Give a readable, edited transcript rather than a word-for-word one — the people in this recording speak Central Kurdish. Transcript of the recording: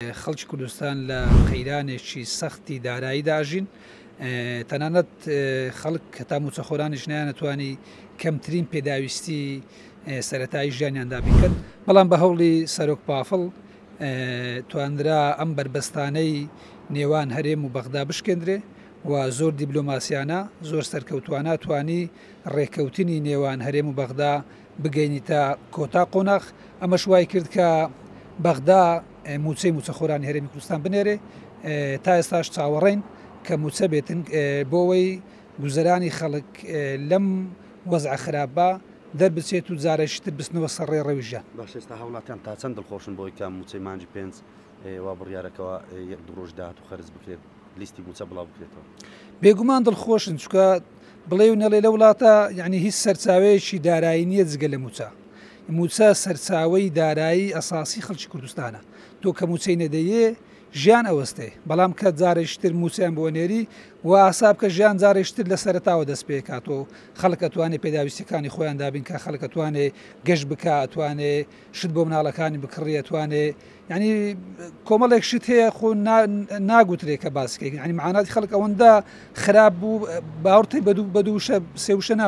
خەڵکی کوردستان لە قەیرانێکی سەختی داراییدا ئەژین، تەنانەت خەڵک هەتا موچەخۆرانیش نایانەتوانی کەمترین پێداویستی سەرەتایی ژیانیاندا بیکەن، بەڵام بە هەوڵی سەرۆک پافڵ توانرا ئەم بربەستانەی نێوان هەرێم و بەغدا بشکێندرێ و زۆر دیبلۆماسیانە زۆر سەرکەوتوانە توانی ڕێکەوتنی نێوان هەرێم و بەغدا بگەینیتە کۆتا قۆناغ. ئەمەش وای کرد کە بەغدا موچەی موچەخۆرانی هەرێمی کوردستان بنێرێ، تا ئێستاش چاوەڕێین کە موچە بێتن بۆ ئەوەی گوزەرانی خەڵک لەم وەزع خراپە دەربچێت و جارێکتر بستنەوە سەر ڕێڕەوی ژیان. باش ئێستا هەوڵاتیان تا چەند دڵخۆشن بۆی کە موچەی مانجی 5 وا بڕیارەکەەوە یەک ڕۆژ داهات و خەرج بکرێت لیستی موچە بڵاو بکرێتەوە. بێگومان دڵخۆشن، چونکە بڵێ و نەڵێ لە وڵاتە یعنی هیچ سەرچاوەیەکی دارایی نییە جگە لە موچە. موچە سەرچاوەی دارایی ئەساسی خەڵکی کوردستانە. تۆ کە موچەی نەدەیێ ژیان ئەوەستێ، بەڵام کە جارێکتر موچیان بۆ نێری و ئاساب کە ژیان جارێکتر لە سەرەتاوە دەست پێ کاتەوە خەڵک ئەتوانێت پێداویستەکانی خۆیان دابین کە خەڵک ئەتوانێ گەشت بکە، ئەتوانێ شت بۆ مناڵەکانی بکڕی، ئەتوانێ ینی کۆمەڵێک شت هەیە خۆ ناگوترێت کە باسکەی ینی معاناتی خەڵک ئەوەندە خراپ بوو باوەڕتی بە دوو سێوشە ناوت.